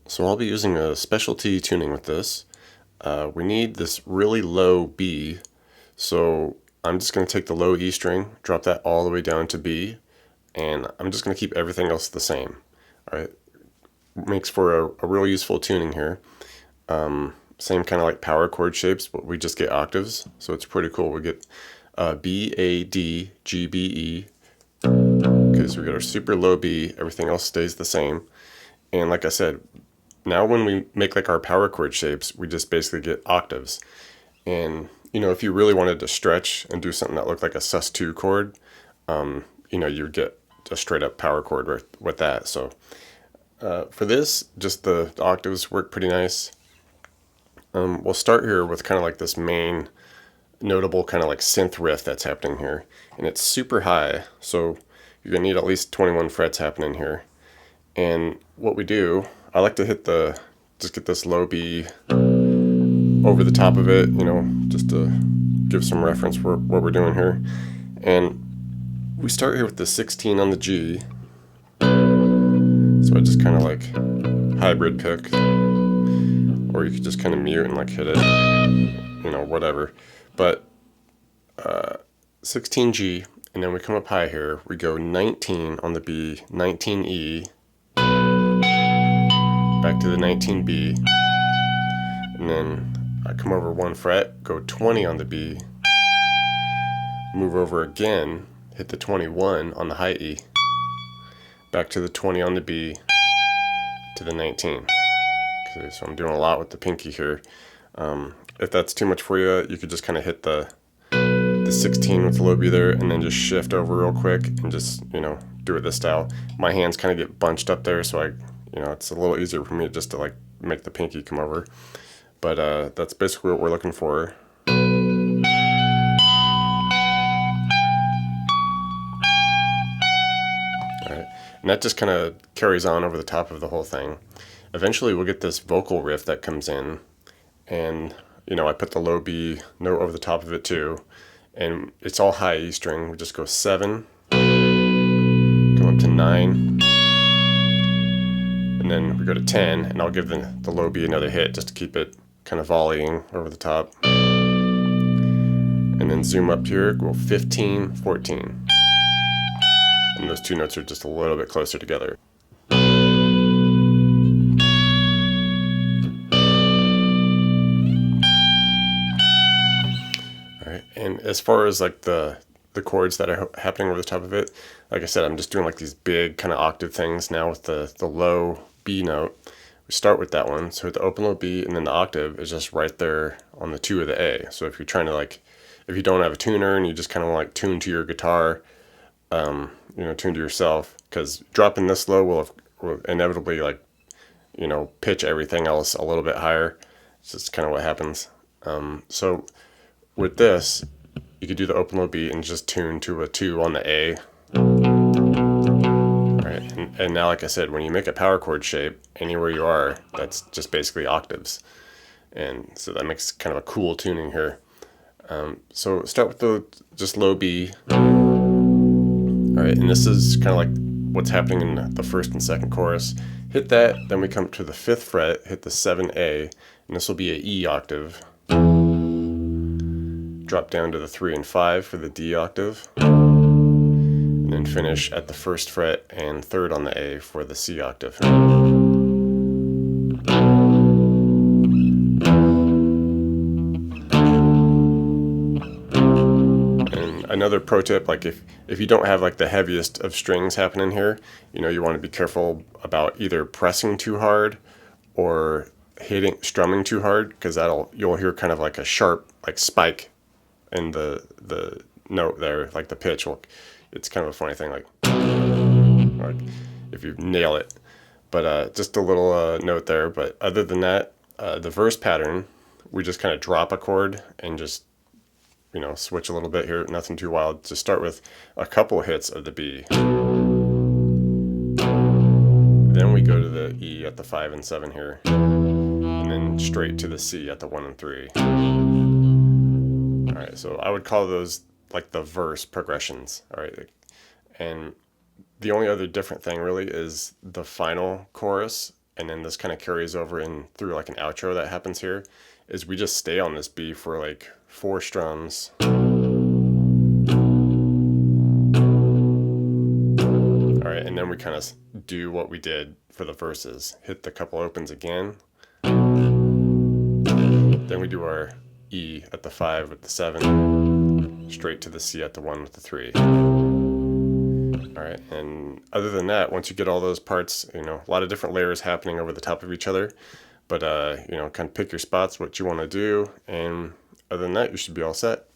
So I'll be using a specialty tuning with this. We need this really low B, so I'm just going to take the low E string, drop that all the way down to B, and I'm just going to keep everything else the same. All right, makes for a real useful tuning here. Same kind of like power chord shapes, but we just get octaves, so it's pretty cool. We get B, A, D, G, B, E. Okay, so we got our super low B, everything else stays the same. And like I said, now when we make like our power chord shapes, we just basically get octaves. And if you really wanted to stretch and do something that looked like a sus2 chord, you would get a straight up power chord with that. So for this, just the octaves work pretty nice. We'll start here with kind of like this main notable kind of like synth riff that's happening here, and it's super high, so you're gonna need at least 21 frets happening here. And what we do, I like to just get this low B over the top of it, just to give some reference for what we're doing here. And we start here with the 16 on the G, so I just kind of like hybrid pick, or you could just kind of mute and like hit it, whatever. But 16G, and then we come up high here, we go 19 on the B, 19E, back to the 19B, and then I come over one fret, go 20 on the B, move over again, hit the 21 on the high E, back to the 20 on the B, to the 19. Okay, so I'm doing a lot with the pinky here. If that's too much for you, you could just kind of hit the 16 with the low B there, and then just shift over real quick and just do it this style. My hands kind of get bunched up there, so it's a little easier for me just to like make the pinky come over. But that's basically what we're looking for. Alright, and that just kind of carries on over the top of the whole thing. Eventually we'll get this vocal riff that comes in, and I put the low B note over the top of it too, and it's all high E string. We just go 7, go up to 9, and then we go to 10, and I'll give the low B another hit just to keep it kind of volleying over the top. And then zoom up here, go 15, 14. And those two notes are just a little bit closer together. Alright, and as far as like the chords that are happening over the top of it, like I said, I'm just doing like these big kind of octave things now with the low B note. We start with that one, so the open low B, and then the octave is just right there on the 2 of the A. So if you're trying to if you don't have a tuner and you just kind of like tune to your guitar, tune to yourself, because dropping this low will inevitably pitch everything else a little bit higher. It's just kind of what happens. So with this, you could do the open low B and just tune to a 2 on the A. Right, and now, like I said, when you make a power chord shape, anywhere you are, that's just basically octaves. And so that makes kind of a cool tuning here. So start with the just low B. Alright, and this is kind of like what's happening in the first and second chorus. Hit that, then we come to the 5th fret, hit the 7A, and this will be an E octave. Drop down to the 3 and 5 for the D octave, and then finish at the 1st fret and 3rd on the A for the C octave. And another pro tip, like if you don't have like the heaviest of strings happening here, you want to be careful about either pressing too hard or strumming too hard, because you'll hear kind of like a sharp like spike in the note there, like the pitch. It's kind of a funny thing, like if you nail it. But just a little note there. But other than that, the verse pattern, we just kind of drop a chord and just switch a little bit here. Nothing too wild. Just start with a couple hits of the B. Then we go to the E at the 5 and 7 here, and then straight to the C at the 1 and 3. Alright, so I would call those like the verse progressions. Alright, and the only other different thing really is the final chorus and then this kind of carries over in through like an outro that happens here, is we just stay on this B for like 4 strums. Alright, and then we kind of do what we did for the verses. Hit the couple opens again. Then we do our E at the 5 with the 7, straight to the C at the 1 with the 3. Alright, and other than that, once you get all those parts, you know, a lot of different layers happening over the top of each other, but you know, kind of pick your spots, what you want to do, and other than that, you should be all set.